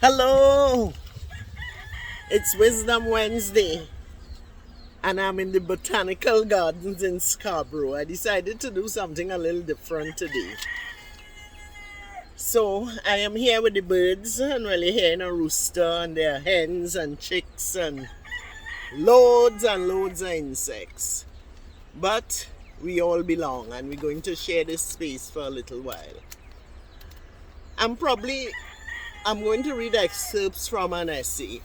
Hello, it's Wisdom Wednesday, and I'm in the Botanical Gardens in Scarborough. I decided to do something a little different today. So, I am here with the birds, and we're hearing a rooster, and there are hens and chicks, and loads of insects. But we all belong, and we're going to share this space for a little while. I'm going to read excerpts from an essay.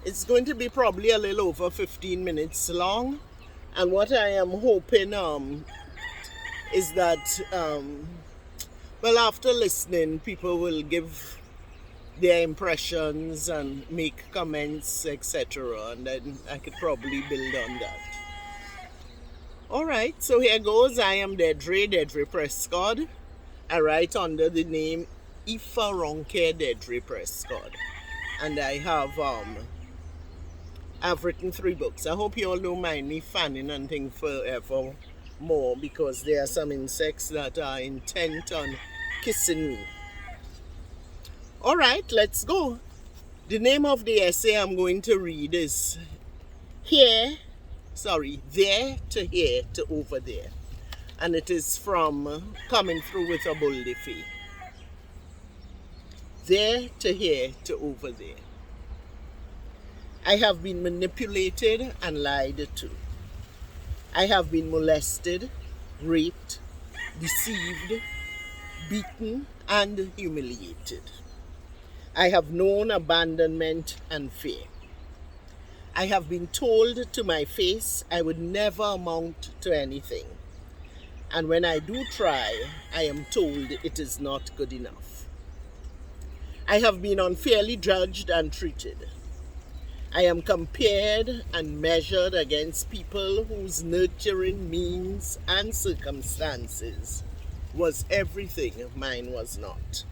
It's going to be probably a little over 15 minutes long. And what I am hoping is that, after listening, people will give their impressions and make comments, etc. And then I could probably build on that. All right, so here goes. I am Deidre Prescod. I write under the name Deidre Prescod. And I've written 3 books. I hope you all don't mind me fanning and things forever more, because there are some insects that are intent on kissing me. All right, let's go. The name of the essay I'm going to read is There to Here to Over There. And it is from Coming Through with a Boule. There to here to over there. I have been manipulated and lied to. I have been molested, raped, deceived, beaten, and humiliated. I have known abandonment and fear. I have been told to my face I would never amount to anything. And when I do try, I am told it is not good enough. I have been unfairly judged and treated. I am compared and measured against people whose nurturing means and circumstances was everything mine was not.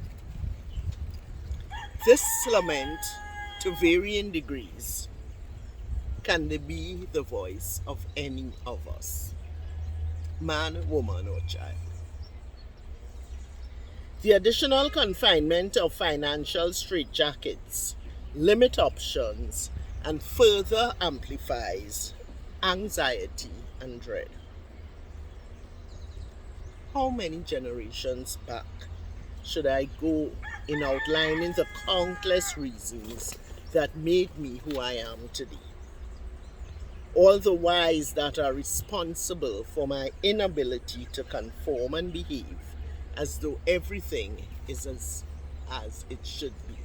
This lament, to varying degrees, can be the voice of any of us, man, woman, or child. The additional confinement of financial straitjackets limit options and further amplifies anxiety and dread. How many generations back should I go in outlining the countless reasons that made me who I am today? All the whys that are responsible for my inability to conform and behave as though everything is as it should be.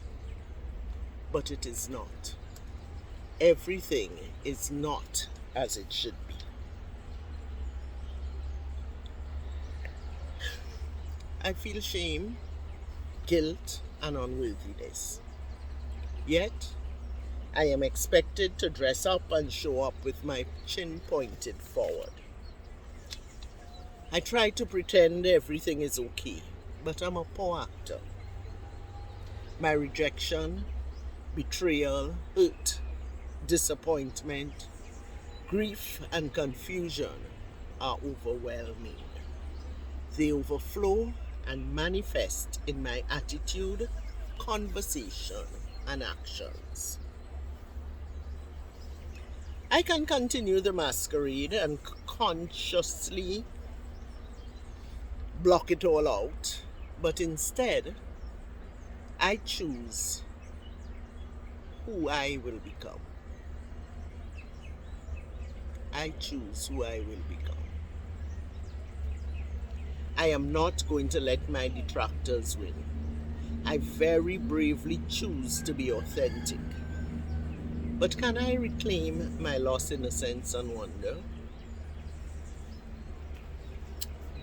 But it is not. Everything is not as it should be. I feel shame, guilt, and unworthiness. Yet, I am expected to dress up and show up with my chin pointed forward. I try to pretend everything is okay, but I'm a poor actor. My rejection, betrayal, hurt, disappointment, grief, and confusion are overwhelming. They overflow and manifest in my attitude, conversation, and actions. I can continue the masquerade and consciously block it all out, but instead, I choose who I will become. I choose who I will become. I am not going to let my detractors win. I very bravely choose to be authentic. But can I reclaim my lost innocence and wonder?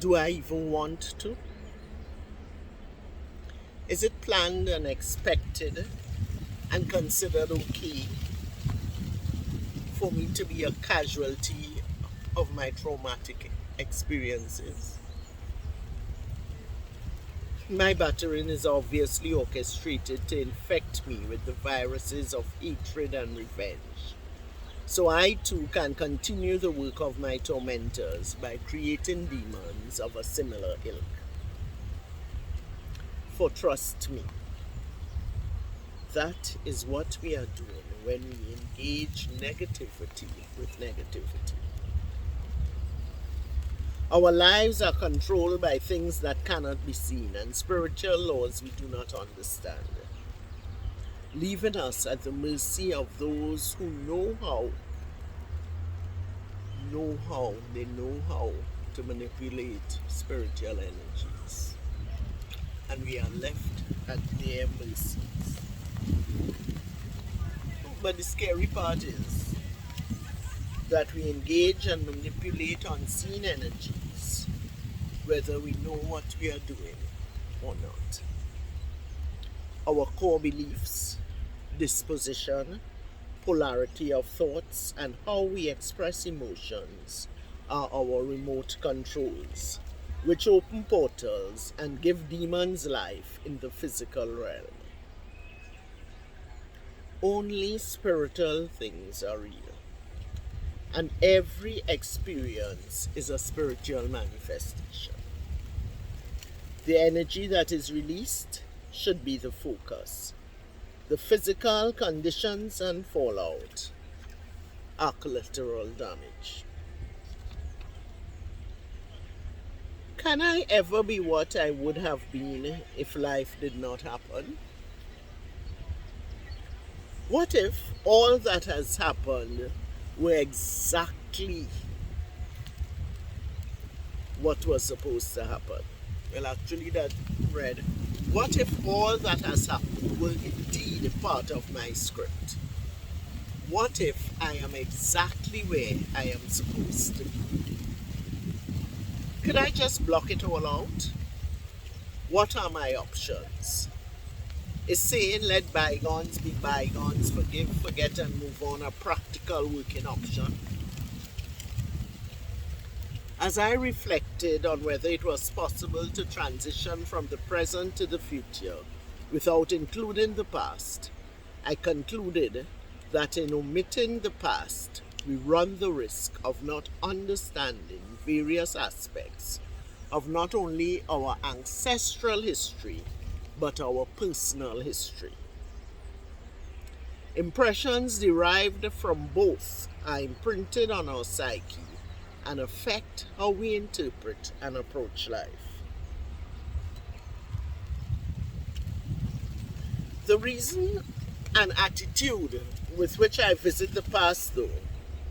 Do I even want to? Is it planned and expected and considered okay for me to be a casualty of my traumatic experiences? My battering is obviously orchestrated to infect me with the viruses of hatred and revenge. So I too can continue the work of my tormentors by creating demons of a similar ilk. For trust me, That is what we are doing when we engage negativity with negativity. Our lives are controlled by things that cannot be seen and spiritual laws we do not understand, leaving us at the mercy of those who know how to manipulate spiritual energies. And we are left at their mercies. But the scary part is that we engage and manipulate unseen energies, whether we know what we are doing or not. Our core beliefs, disposition, polarity of thoughts, and how we express emotions are our remote controls, which open portals and give demons life in the physical realm. Only spiritual things are real, and every experience is a spiritual manifestation. The energy that is released should be the focus. The physical conditions and fallout are collateral damage. Can I ever be what I would have been if life did not happen? What if all that has happened were exactly what was supposed to happen? Well, actually that read, what if all that has happened were indeed part of my script? What if I am exactly where I am supposed to be? Could I just block it all out? What are my options? Is saying let bygones be bygones, forgive, forget, and move on a practical working option? As I reflected on whether it was possible to transition from the present to the future without including the past, I concluded that in omitting the past, we run the risk of not understanding various aspects of not only our ancestral history, but our personal history. Impressions derived from both are imprinted on our psyche and affect how we interpret and approach life. The reason and attitude with which I visit the past, though,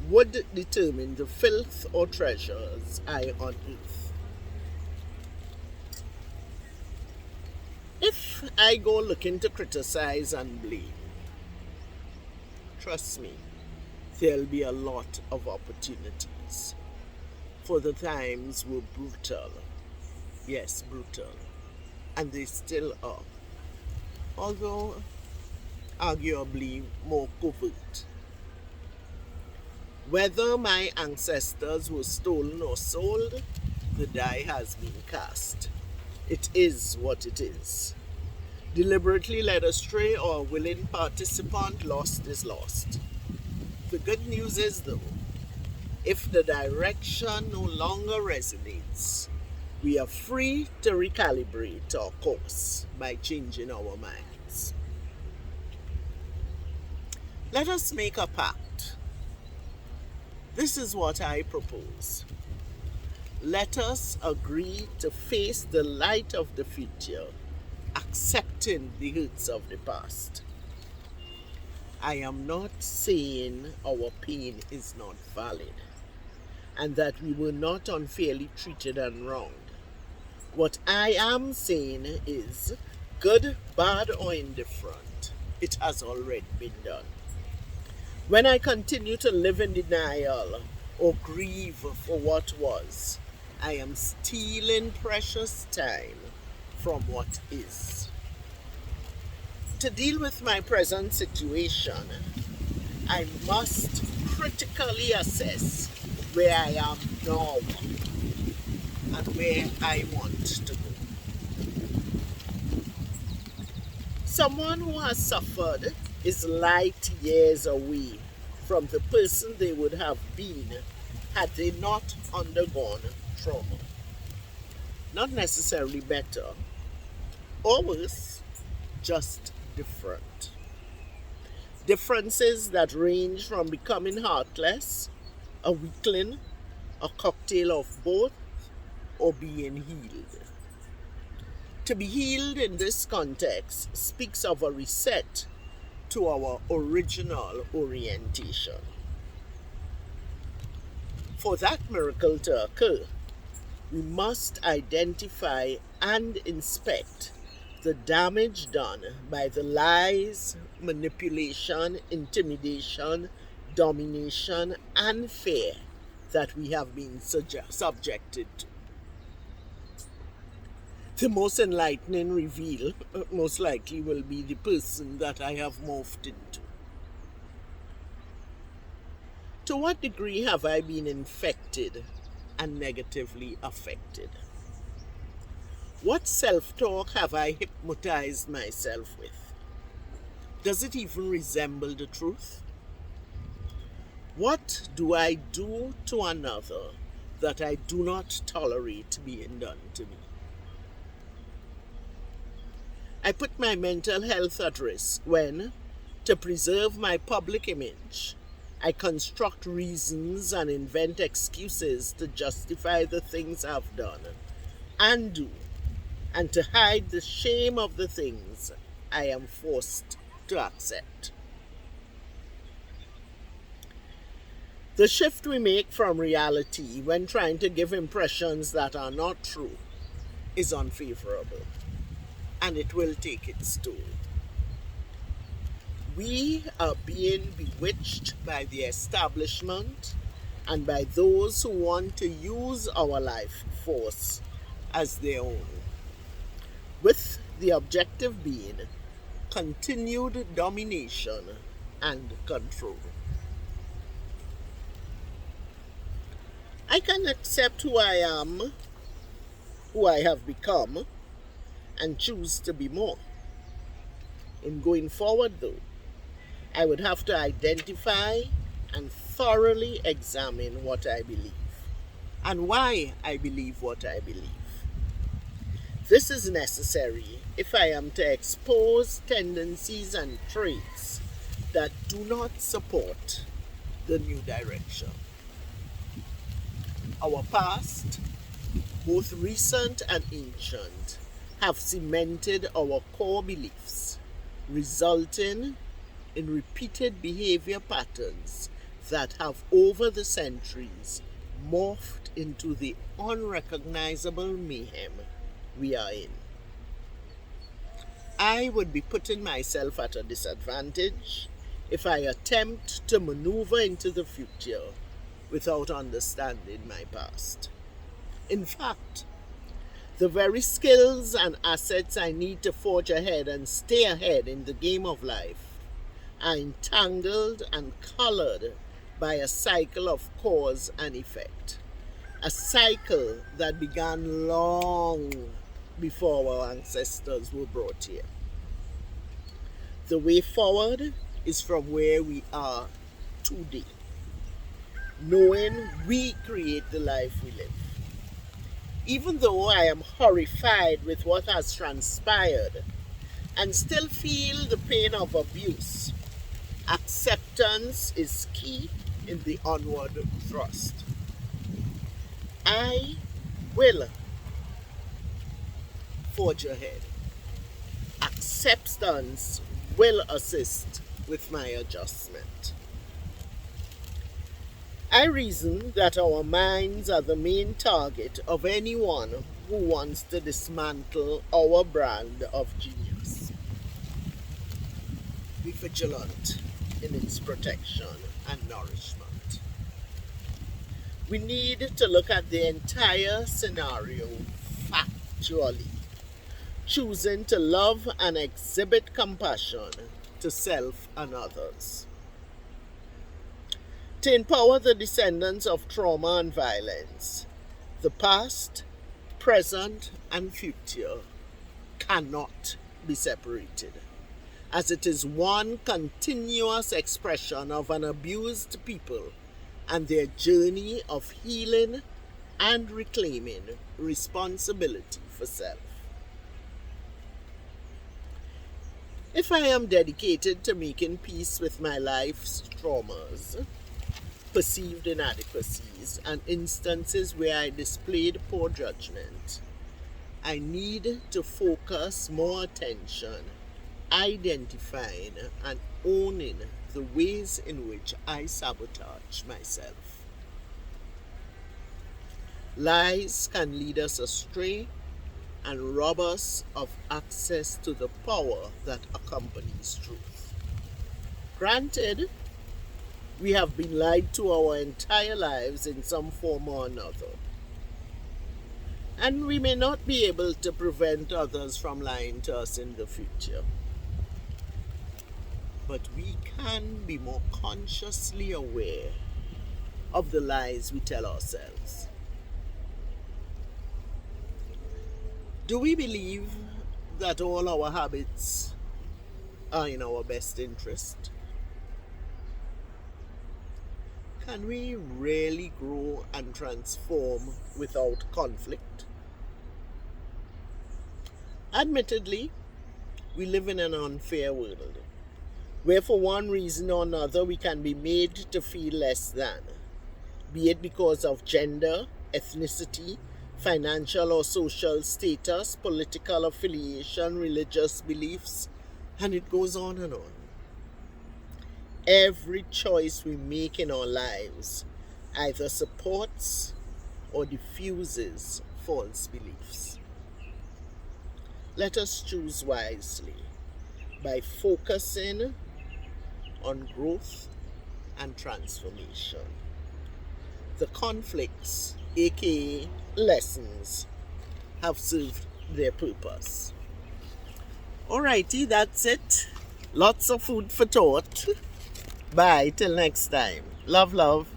would determine the filth or treasures I unearth. If I go looking to criticize and blame, trust me, there'll be a lot of opportunities. For the times were brutal. Yes, brutal. And they still are. Although arguably more covert. Whether my ancestors were stolen or sold, the die has been cast. It is what it is. Deliberately led astray or a willing participant, lost is lost. The good news is, though, if the direction no longer resonates, we are free to recalibrate our course by changing our minds. Let us make a pact. This is what I propose. Let us agree to face the light of the future, accepting the hurts of the past. I am not saying our pain is not valid, and that we were not unfairly treated and wronged. What I am saying is, good, bad, or indifferent, it has already been done. When I continue to live in denial or grieve for what was, I am stealing precious time from what is. To deal with my present situation, I must critically assess where I am now and where I want to go. Someone who has suffered is light years away from the person they would have been had they not undergone trauma. Not necessarily better or worse, just different. Differences that range from becoming heartless, a weakling, a cocktail of both, or being healed. To be healed in this context speaks of a reset to our original orientation. For that miracle to occur, we must identify and inspect the damage done by the lies, manipulation, intimidation, domination, and fear that we have been subjected to. The most enlightening reveal most likely will be the person that I have morphed into. To what degree have I been infected and negatively affected? What self-talk have I hypnotized myself with? Does it even resemble the truth? What do I do to another that I do not tolerate being done to me? I put my mental health at risk when, to preserve my public image, I construct reasons and invent excuses to justify the things I've done and do, and to hide the shame of the things I am forced to accept. The shift we make from reality when trying to give impressions that are not true is unfavorable, and it will take its toll. We are being bewitched by the establishment and by those who want to use our life force as their own, with the objective being continued domination and control. I can accept who I am, who I have become, and choose to be more. In going forward, though, I would have to identify and thoroughly examine what I believe and why I believe what I believe. This is necessary if I am to expose tendencies and traits that do not support the new direction. Our past, both recent and ancient, have cemented our core beliefs, resulting in repeated behavior patterns that have over the centuries morphed into the unrecognizable mayhem we are in. I would be putting myself at a disadvantage if I attempt to maneuver into the future without understanding my past. In fact, the very skills and assets I need to forge ahead and stay ahead in the game of life are entangled and colored by a cycle of cause and effect. A cycle that began long before our ancestors were brought here. The way forward is from where we are today, knowing we create the life we live. Even though I am horrified with what has transpired and still feel the pain of abuse, acceptance is key in the onward thrust. I will forge ahead. Acceptance will assist with my adjustment. I reason that our minds are the main target of anyone who wants to dismantle our brand of genius. Be vigilant in its protection and nourishment. We need to look at the entire scenario factually, choosing to love and exhibit compassion to self and others. To empower the descendants of trauma and violence, the past, present, and future cannot be separated, as it is one continuous expression of an abused people and their journey of healing and reclaiming responsibility for self. If I am dedicated to making peace with my life's traumas, perceived inadequacies, and instances where I displayed poor judgment, I need to focus more attention identifying and owning the ways in which I sabotage myself. Lies can lead us astray and rob us of access to the power that accompanies truth. Granted, we have been lied to our entire lives in some form or another, and we may not be able to prevent others from lying to us in the future. But we can be more consciously aware of the lies we tell ourselves. Do we believe that all our habits are in our best interest? Can we really grow and transform without conflict? Admittedly, we live in an unfair world, where for one reason or another we can be made to feel less than, be it because of gender, ethnicity, financial or social status, political affiliation, religious beliefs, and it goes on and on. Every choice we make in our lives either supports or diffuses false beliefs. Let us choose wisely by focusing on growth and transformation. The conflicts, aka lessons, have served their purpose. Alrighty, that's it. Lots of food for thought. Bye, till next time. Love, love.